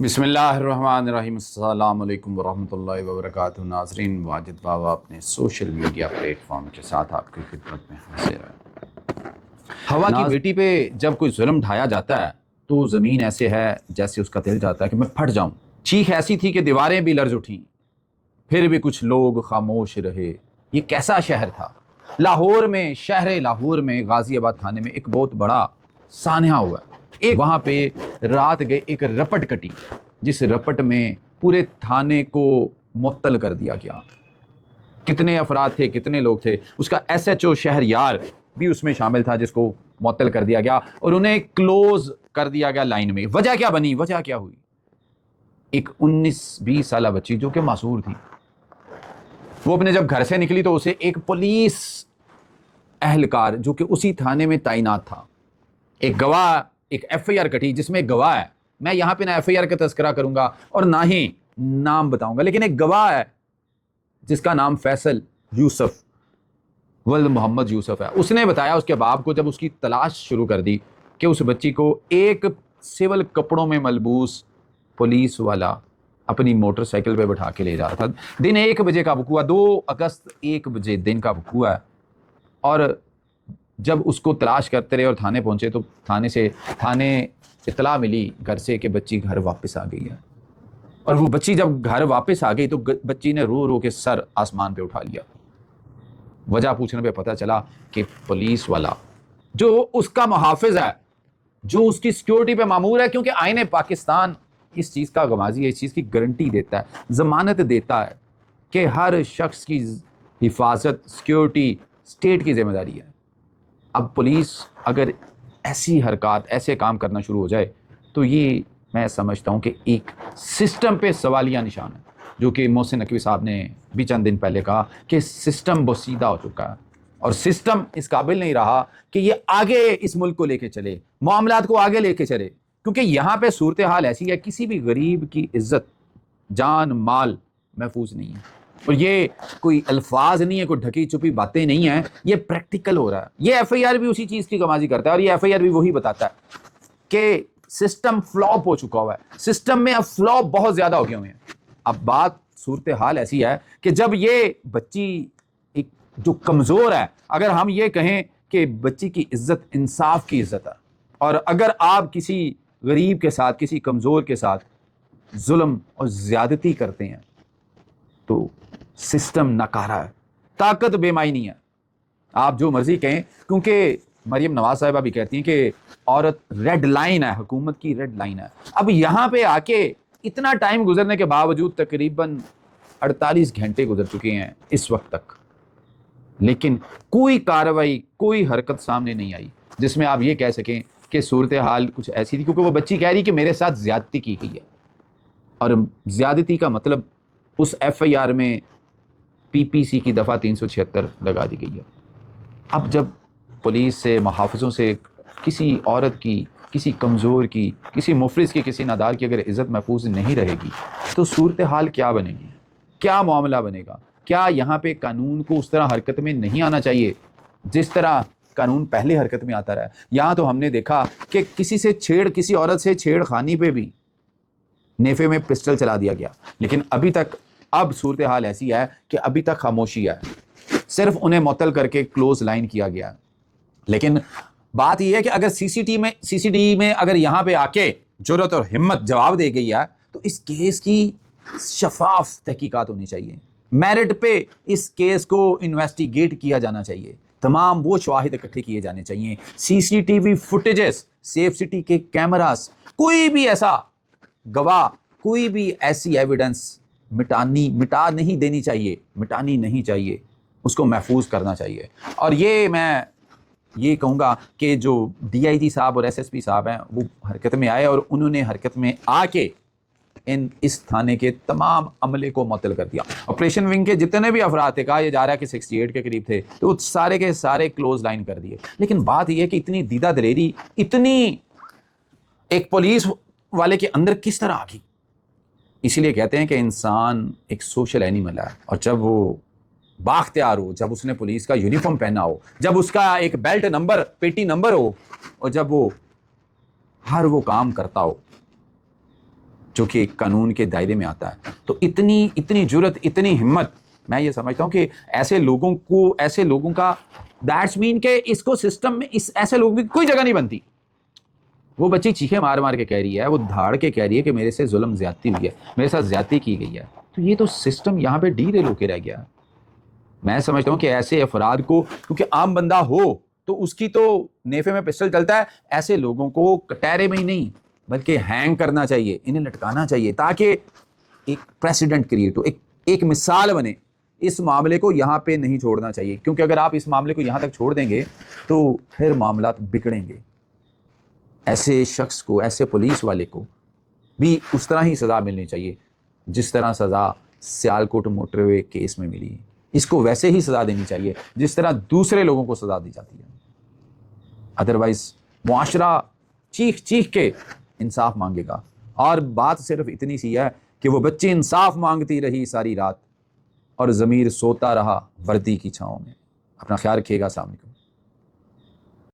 بسم اللہ الرحمن الرحیم۔ السلام علیکم ورحمۃ اللہ وبرکاتہ۔ ناظرین، واجد بابا اپنے سوشل میڈیا پلیٹ فارم کے ساتھ آپ کی خدمت میں حاضر ہے۔ ہوا کی بیٹی پہ جب کوئی ظلم ڈھایا جاتا ہے تو زمین ایسے ہے جیسے اس کا دل جاتا ہے کہ میں پھٹ جاؤں۔ چیخ ایسی تھی کہ دیواریں بھی لرز اٹھیں، پھر بھی کچھ لوگ خاموش رہے۔ یہ کیسا شہر تھا؟ لاہور میں، شہر لاہور میں غازی آباد تھانے میں ایک بہت بڑا سانحہ ہوا۔ ایک وہاں پہ رات گئے ایک رپٹ کٹی، جس رپٹ میں پورے تھانے کو معطل کر دیا گیا۔ کتنے افراد تھے، کتنے لوگ تھے، اس کا ایس ایچ او شہر یار بھی اس میں شامل تھا جس کو معطل کر دیا گیا اور انہیں کلوز کر دیا گیا لائن میں۔ وجہ کیا بنی؟ وجہ کیا ہوئی؟ ایک 19-20 سالہ بچی جو کہ معذور تھی، وہ اپنے جب گھر سے نکلی تو اسے ایک پولیس اہلکار جو کہ اسی تھانے میں تعینات تھا، ایک گواہ، ایک ایف آئی آر کٹی جس میں ایک گواہ ہے۔ میں یہاں پہ نہ ایف آئی آر کا تذکرہ کروں گا اور نہ ہی نام بتاؤں گا، لیکن ایک گواہ ہے جس کا نام فیصل یوسف ولد محمد یوسف ہے۔ اس نے بتایا اس کے باپ کو، جب اس کی تلاش شروع کر دی، کہ اس بچی کو ایک سول کپڑوں میں ملبوس پولیس والا اپنی موٹر سائیکل پہ بٹھا کے لے جا رہا تھا۔ دن 1 بجے کا وقوع، 2 اگست 1 بجے دن کا وقوع ہے۔ اور جب اس کو تلاش کرتے رہے اور تھانے پہنچے تو تھانے اطلاع ملی گھر سے کہ بچی گھر واپس آ گئی ہے۔ اور وہ بچی جب گھر واپس آ گئی تو بچی نے رو رو کے سر آسمان پہ اٹھا لیا۔ وجہ پوچھنے پہ پتہ چلا کہ پولیس والا جو اس کا محافظ ہے، جو اس کی سیکیورٹی پہ مامور ہے، کیونکہ آئین پاکستان اس چیز کا غمازی ہے، اس چیز کی گارنٹی دیتا ہے، ضمانت دیتا ہے کہ ہر شخص کی حفاظت، سیکیورٹی اسٹیٹ کی ذمہ داری ہے۔ اب پولیس اگر ایسی حرکات، ایسے کام کرنا شروع ہو جائے تو یہ میں سمجھتا ہوں کہ ایک سسٹم پہ سوالیہ نشان ہے، جو کہ محسن نقوی صاحب نے بھی چند دن پہلے کہا کہ سسٹم بوسیدہ ہو چکا ہے اور سسٹم اس قابل نہیں رہا کہ یہ آگے اس ملک کو لے کے چلے، معاملات کو آگے لے کے چلے، کیونکہ یہاں پہ صورتحال ایسی ہے کسی بھی غریب کی عزت، جان، مال محفوظ نہیں ہے۔ اور یہ کوئی الفاظ نہیں ہے، کوئی ڈھکی چھپی باتیں نہیں ہیں، یہ پریکٹیکل ہو رہا ہے۔ یہ ایف آئی آر بھی اسی چیز کی غمازی کرتا ہے اور یہ ایف آئی آر بھی وہی بتاتا ہے کہ سسٹم فلاپ ہو چکا ہوا ہے، سسٹم میں اب فلاپ بہت زیادہ ہو گئے ہوئے ہیں۔ اب بات صورتحال ایسی ہے کہ جب یہ بچی ایک جو کمزور ہے، اگر ہم یہ کہیں کہ بچی کی عزت انصاف کی عزت ہے، اور اگر آپ کسی غریب کے ساتھ، کسی کمزور کے ساتھ ظلم اور زیادتی کرتے ہیں تو سسٹم ناکارہ ہے، طاقت بے معنی ہے۔ آپ جو مرضی کہیں، کیونکہ مریم نواز صاحبہ بھی کہتی ہیں کہ عورت ریڈ لائن ہے، حکومت کی ریڈ لائن ہے۔ اب یہاں پہ آ کے اتنا ٹائم گزرنے کے باوجود تقریباً 48 گھنٹے گزر چکے ہیں اس وقت تک، لیکن کوئی کارروائی، کوئی حرکت سامنے نہیں آئی جس میں آپ یہ کہہ سکیں کہ صورتحال کچھ ایسی تھی، کیونکہ وہ بچی کہہ رہی کہ میرے ساتھ زیادتی کی گئی ہے، اور زیادتی کا مطلب اس ایف آئی آر میں پی پی سی کی دفعہ 376 لگا دی گئی ہے۔ اب جب پولیس سے، محافظوں سے کسی عورت کی، کسی کمزور کی، کسی مفلس کی، کسی نادار کی اگر عزت محفوظ نہیں رہے گی تو صورتحال کیا بنے گی؟ کیا معاملہ بنے گا؟ کیا یہاں پہ قانون کو اس طرح حرکت میں نہیں آنا چاہیے جس طرح قانون پہلے حرکت میں آتا رہا ہے؟ یہاں تو ہم نے دیکھا کہ کسی عورت سے چھیڑ خانی پہ بھی نیفے میں پسٹل چلا دیا گیا، لیکن ابھی تک اب صورتحال ایسی ہے کہ ابھی تک خاموشی ہے، صرف انہیں معطل کر کے کلوز لائن کیا گیا۔ لیکن بات یہ ہے کہ اگر سی سی ڈی میں اگر یہاں پہ آ کے جرأت اور ہمت جواب دے گئی ہے تو اس کیس کی شفاف تحقیقات ہونی چاہیے، میرٹ پہ اس کیس کو انویسٹیگیٹ کیا جانا چاہیے، تمام وہ شواہد اکٹھے کیے جانے چاہیے، C C T V footages, safe city کے کیمراز، کوئی بھی ایسا گواہ، کوئی بھی ایسی ایویڈنس مٹا نہیں دینی چاہیے، مٹانی نہیں چاہیے، اس کو محفوظ کرنا چاہیے۔ اور یہ میں یہ کہوں گا کہ جو ڈی آئی جی صاحب اور ایس ایس پی صاحب ہیں وہ حرکت میں آئے اور انہوں نے حرکت میں آ کے اس تھانے کے تمام عملے کو معطل کر دیا۔ آپریشن ونگ کے جتنے بھی افراد تھے، کہا یہ جا رہا ہے کہ 68 کے قریب تھے، تو سارے کے سارے کلوز لائن کر دیے۔ لیکن بات یہ ہے کہ اتنی دیدہ دلیری، اتنی ایک پولیس والے کے اندر کس طرح آ گئی؟ اسی لیے کہتے ہیں کہ انسان ایک سوشل اینیمل ہے، اور جب وہ بااختیار ہو، جب اس نے پولیس کا یونیفارم پہنا ہو، جب اس کا ایک بیلٹ نمبر، پیٹی نمبر ہو، اور جب وہ ہر وہ کام کرتا ہو جو کہ قانون کے دائرے میں آتا ہے. تو اتنی جرت، اتنی ہمت، میں یہ سمجھتا ہوں کہ ایسے لوگوں کا دیٹس مین کہ اس کو سسٹم میں ایسے لوگوں کی کوئی جگہ نہیں بنتی. وہ بچی چیخیں مار مار کے کہہ رہی ہے، وہ دھاڑ کے کہہ رہی ہے کہ میرے سے ظلم زیادتی ہوئی ہے، میرے ساتھ زیادتی کی گئی ہے. تو یہ تو سسٹم یہاں پہ ڈی ریل ہو کے رہ گیا. میں سمجھتا ہوں کہ ایسے افراد کو، کیونکہ عام بندہ ہو تو اس کی تو نیفے میں پسٹل چلتا ہے، ایسے لوگوں کو کٹہرے میں ہی نہیں بلکہ ہینگ کرنا چاہیے، انہیں لٹکانا چاہیے، تاکہ ایک پریسیڈنٹ کریٹ ہو، ایک مثال بنے. اس معاملے کو یہاں پہ نہیں چھوڑنا چاہیے، کیونکہ اگر آپ اس معاملے کو یہاں تک چھوڑ دیں گے تو پھر معاملات بگڑیں گے. ایسے شخص کو، ایسے پولیس والے کو بھی اس طرح ہی سزا ملنی چاہیے جس طرح سزا سیالکوٹ موٹر وے کیس میں ملی. اس کو ویسے ہی سزا دینی چاہیے جس طرح دوسرے لوگوں کو سزا دی جاتی ہے. ادروائز معاشرہ چیخ چیخ کے انصاف مانگے گا. اور بات صرف اتنی سی ہے کہ وہ بچی انصاف مانگتی رہی ساری رات اور ضمیر سوتا رہا وردی کی چھاؤں میں. اپنا خیال رکھیے گا. السلام علیکم.